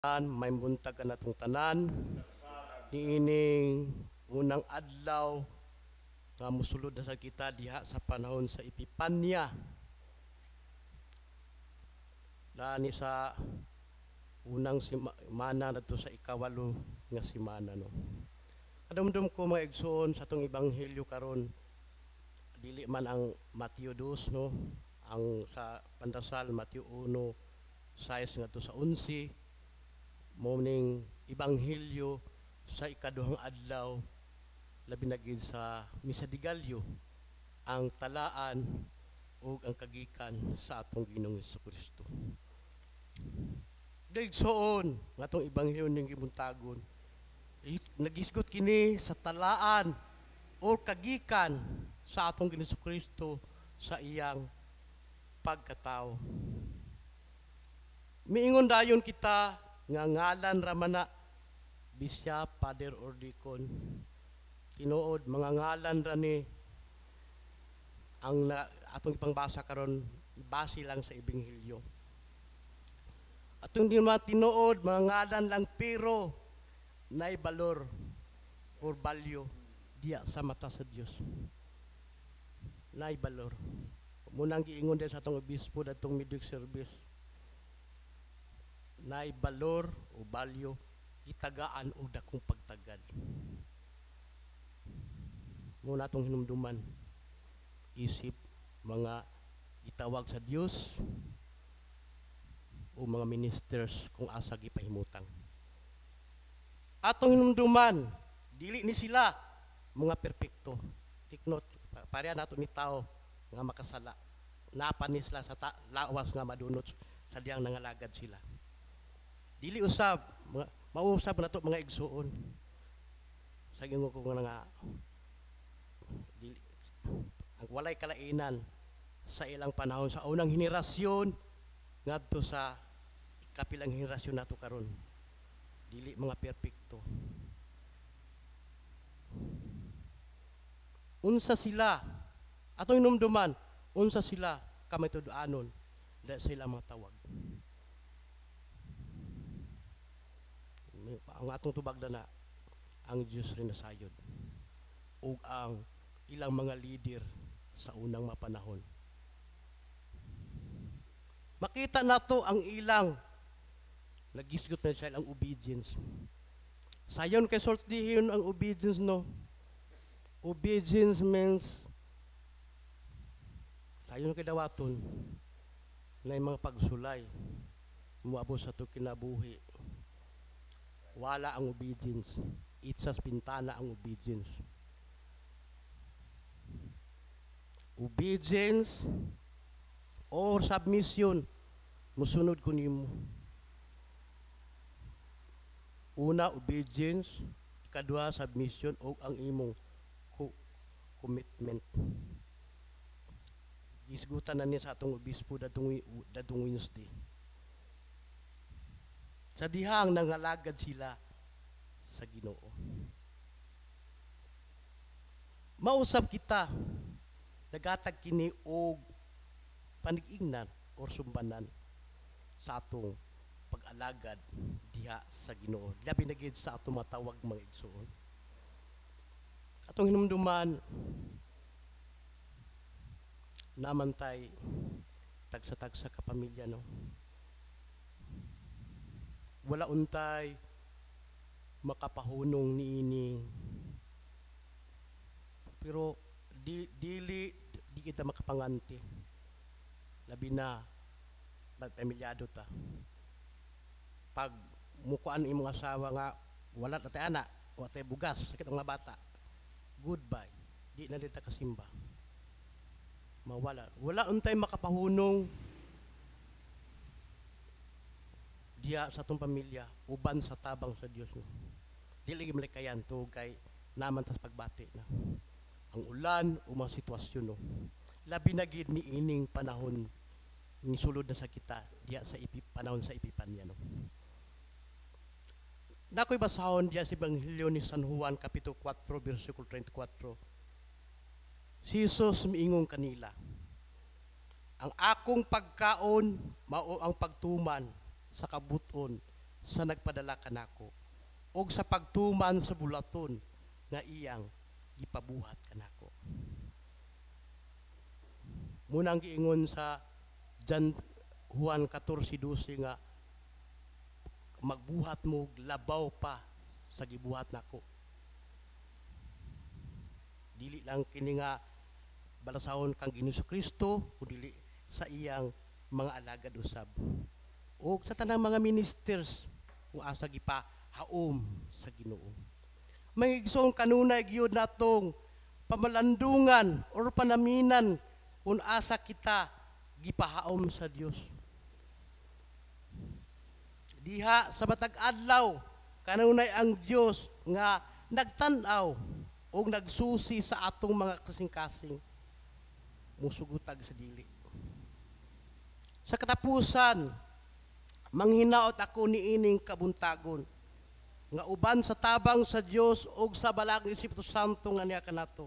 May buntag ka natong tanan niining unang adlaw nga musulod na sa kita diha sa panahon sa Epipanya lani sa unang simana nato sa ikawalo nga simana no. Kadumdum ko mga igsoon sa atong ebanghelyo karon dili man ang Mateo 2 no, ang sa pandasal Mateo 1:6 ngadto sa 11 morning ebanghelyo sa ikaduhang adlaw labi na gid sa misa de Gallo ang talaan ug ang kagikan sa atong Ginoong Hesukristo. Daigsoon nga atong ebanghelyo ning gibuntagon nagisgot kini sa talaan o kagikan sa atong Ginoong Hesukristo sa iyang pagkatao. Miingon dayon kita nga ngalan ramana bisya, father or deacon. Tinuod mga ngalan ra ni ang atong ipangbasa karon base lang sa ebanghelyo. Atong di tinuod mga ngalan lang pero nay balor or value diya sa mata sa Dios. Nay balor. Munang giingon din sa atong obispo datong midweek service. Nay balor o value gitagaan o dakong pagtagad. Muna itong hinumduman isip mga gitawag sa Dios o mga ministers kung asa gipahimutang. Atong hinumduman dili ni sila mga perpekto. Take note, pareha nato ni tao nga makasala. Napanis sila sa lawas nga madunot sa diyang nangalagad sila. Dili usab mausab nato mga igsuon. Sa gingo ko nga dili ang walay kalainan sa ilang panahon sa unang henerasyon ngadto sa ikapilang henerasyon nato karon. Dili mga perpekto. Unsa sila atong hinumduman, unsa sila kamay tuduanon dahil sila mga tawag. Ang atong tubag na ang Diyos rin nasayod o ang ilang mga leader sa unang mapanahon. Makita nato ang ilang nagisgot na siya ang obedience. Sayon kay sortihin ang obedience no. Obedience means sayon kay dawaton na mga pagsulay muabot sa to kinabuhi. Wala ang obedience. It's as pintana ang obedience. Obedience or submission musunod ko nimo. Una, obedience. Ikadua, submission o ang imong commitment. Gisgutan na niya sa atong obispo datong Wednesday. Sa dihang nangalagad sila sa Ginoo. Mausap kita nagatag kini og panig-ingnan or sumbanan sa atong pag-alagad diha sa Ginoo. Labi na gid sa atong matawag mga igsoon. Atong hinumduman namantay tagsa-tagsa ka pamilya no. Wala untay makapahunong niini pero di kita makapanganti labi na pamilyado ta pag mukuan imong asawa nga wala na tay anak wala tay bugas sakit ang mga bata goodbye di na dita kasimba mawala wala untay makapahunong diya sa atong pamilya uban sa tabang sa Dios no. Dili gyud malikayan to kay naman tas pagbati na ang ulan o mga sitwasyon no. Labi na gid ni ining panahon ni sulod na sa kita diya sa panahon sa Epipanya no. Nakoy basahon diya sa ebanghelyo ni San Juan kapitulo 4 bersikulo 34. Si Jesus miingong kanila, ang akong pagkaon mao ang pagtuman sa kabuton sa nagpadala kanako og sa pagtuman sa bulaton nga iyang gipabuhat kanako. Munang giingon sa John Juan 14:12 nga magbuhat mo labaw pa sa gibuhat nako. Dili lang kini nga balasahon kang Ginoong Kristo kundi sa iyang mga alagad usab. O sa tanang mga ministers kung asa gipahaom sa Ginoo. May igsoon kanunay gyud natong pamalandungan or panaminan kung asa kita gipahaom sa Dios. Diha sa matag adlaw kanunay ang Dios nga nagtan-aw o nagsusi sa atong mga kasing-kasing musugutag sa dili. Sa katapusan, manghinaot ako niining kabuntagon nga uban sa tabang sa Dios o sa balag ng Espiritu Santo nga niya kanato.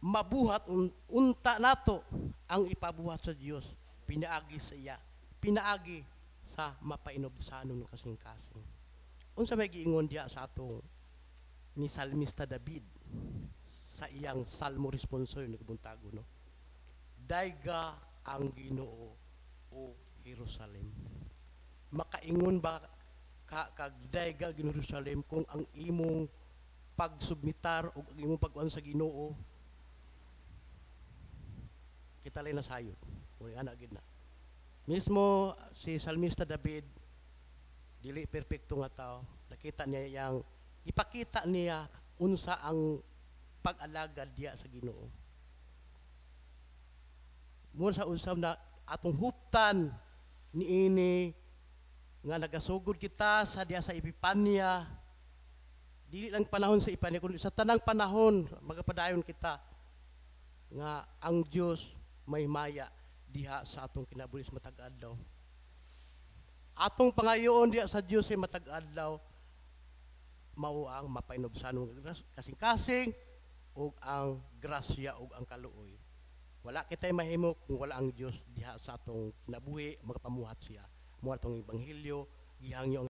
Mabuhat unta nato ang ipabuhat sa Dios, pinaagi sa iya, pinaagi sa mapainobsanon ng kasing-kasing. Unsa may giingon diya sa atong ni Salmista David sa iyang salmo responsor ni kabuntagon, no? Dayga ang Ginoo o Jerusalem. Makaingon ba kag dayga Ginoo Jerusalem kung ang imong pagsubmitar o ang imong pag-uwan sa Ginoo kita lay nasayod. Uy ana gid na. Mismo si Salmista David dili perpekto nga tao, nakita niya yang ipakita niya unsa ang pag-alagad diya sa Ginoo. Mo sa usab na atong huptan niini nga nagasugod kita sa diya sa Epipanya, dili lang panahon sa Epipanya kundi sa tanang panahon magapadayon kita nga ang Dios may maya diha sa atong kinabuhi sa matag adlaw. Atong pangayoon diha sa Dios ay matag adlaw mao ang mapainobsanon kasing-kasing ug ang grasya ug ang kaluoy. Wala kitay mahimo kung wala ang Dios diha sa atong kinabuhi magapamuhat siya. Mo atong ebanghelyo gihangyo